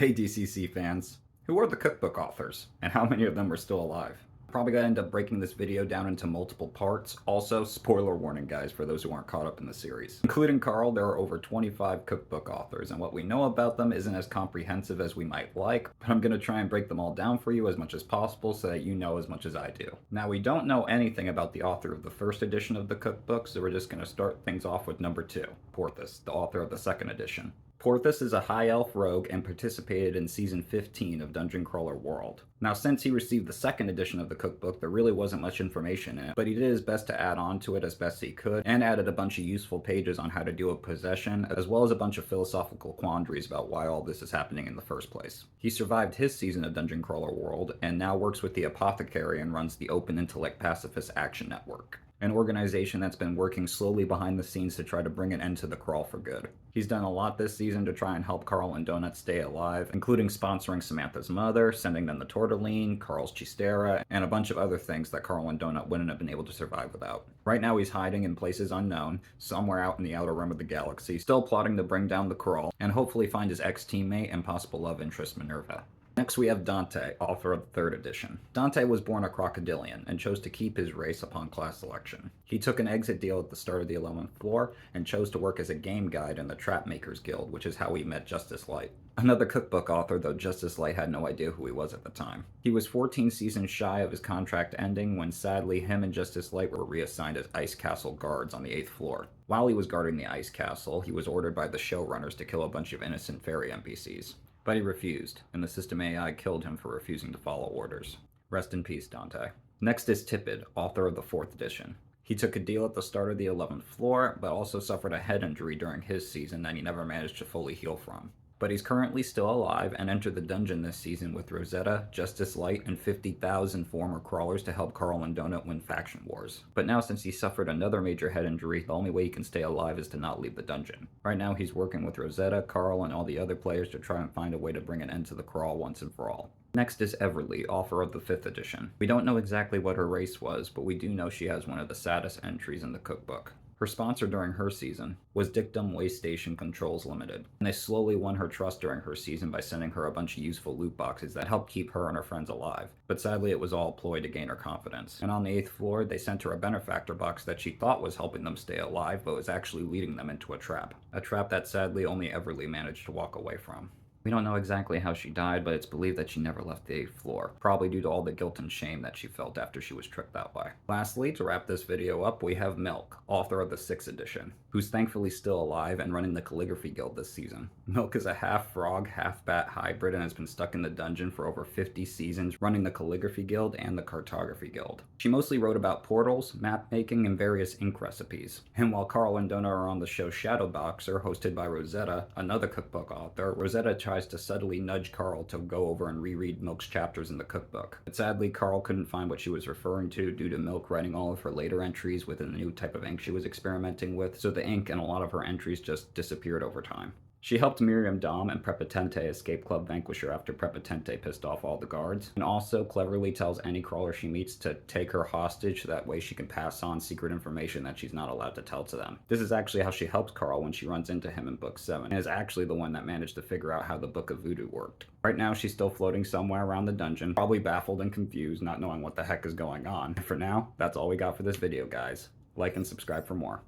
Hey DCC fans, who are the cookbook authors, and how many of them are still alive? Probably gonna end up breaking this video down into multiple parts. Also, spoiler warning guys for those who aren't caught up in the series. Including Carl, there are over 25 cookbook authors, and what we know about them isn't as comprehensive as we might like, but I'm gonna try and break them all down for you as much as possible so that you know as much as I do. Now, we don't know anything about the author of the first edition of the cookbook, so we're just gonna start things off with number 2, Porthos, the author of the second edition. Porthos is a high elf rogue and participated in season 15 of Dungeon Crawler World. Now, since he received the second edition of the cookbook, there really wasn't much information in it, but he did his best to add on to it as best he could, and added a bunch of useful pages on how to deal with possession, as well as a bunch of philosophical quandaries about why all this is happening in the first place. He survived his season of Dungeon Crawler World, and now works with the Apothecary and runs the Open Intellect Pacifist Action Network, an organization that's been working slowly behind the scenes to try to bring an end to the crawl for good. He's done a lot this season to try and help Carl and Donut stay alive, including sponsoring Samantha's mother, sending them the tortellini, Carl's chistera, and a bunch of other things that Carl and Donut wouldn't have been able to survive without. Right now he's hiding in places unknown, somewhere out in the outer rim of the galaxy, still plotting to bring down the crawl, and hopefully find his ex-teammate and possible love interest Minerva. Next we have Dante, author of the third edition. Dante was born a crocodilian and chose to keep his race upon class selection. He took an exit deal at the start of the 11th floor and chose to work as a game guide in the Trap Makers Guild, which is how he met Justice Light. Another cookbook author, though Justice Light had no idea who he was at the time. He was 14 seasons shy of his contract ending when sadly him and Justice Light were reassigned as Ice Castle guards on the 8th floor. While he was guarding the Ice Castle, he was ordered by the showrunners to kill a bunch of innocent fairy NPCs. But he refused, and the system AI killed him for refusing to follow orders. Rest in peace, Dante. Next is Tipid, author of the 4th edition. He took a deal at the start of the 11th floor, but also suffered a head injury during his season that he never managed to fully heal from. But he's currently still alive and entered the dungeon this season with Rosetta, Justice Light, and 50,000 former crawlers to help Carl and Donut win faction wars. But now since he suffered another major head injury, the only way he can stay alive is to not leave the dungeon. Right now he's working with Rosetta, Carl, and all the other players to try and find a way to bring an end to the crawl once and for all. Next is Everly, author of the 5th edition. We don't know exactly what her race was, but we do know she has one of the saddest entries in the cookbook. Her sponsor during her season was Dictum Waste Station Controls Limited, and they slowly won her trust during her season by sending her a bunch of useful loot boxes that helped keep her and her friends alive. But sadly, it was all a ploy to gain her confidence. And on the 8th floor, they sent her a benefactor box that she thought was helping them stay alive, but was actually leading them into a trap. A trap that sadly only Everly managed to walk away from. We don't know exactly how she died, but it's believed that she never left the 8th floor, probably due to all the guilt and shame that she felt after she was tricked that way. Lastly, to wrap this video up, we have Milk, author of the 6th edition, who's thankfully still alive and running the Calligraphy Guild this season. Milk is a half-frog, half-bat hybrid and has been stuck in the dungeon for over 50 seasons, running the Calligraphy Guild and the Cartography Guild. She mostly wrote about portals, map making, and various ink recipes. And while Carl and Donut are on the show Shadowboxer, hosted by Rosetta, another cookbook author, Rosetta tries to subtly nudge Carl to go over and reread Milk's chapters in the cookbook. But sadly, Carl couldn't find what she was referring to due to Milk writing all of her later entries with a new type of ink she was experimenting with, so the ink in a lot of her entries just disappeared over time. She helped Miriam Dom and Prepotente escape Club Vanquisher after Prepotente pissed off all the guards, and also cleverly tells any crawler she meets to take her hostage so that way she can pass on secret information that she's not allowed to tell to them. This is actually how she helps Carl when she runs into him in Book 7, and is actually the one that managed to figure out how the Book of Voodoo worked. Right now she's still floating somewhere around the dungeon, probably baffled and confused, not knowing what the heck is going on. And for now, that's all we got for this video, guys. Like and subscribe for more.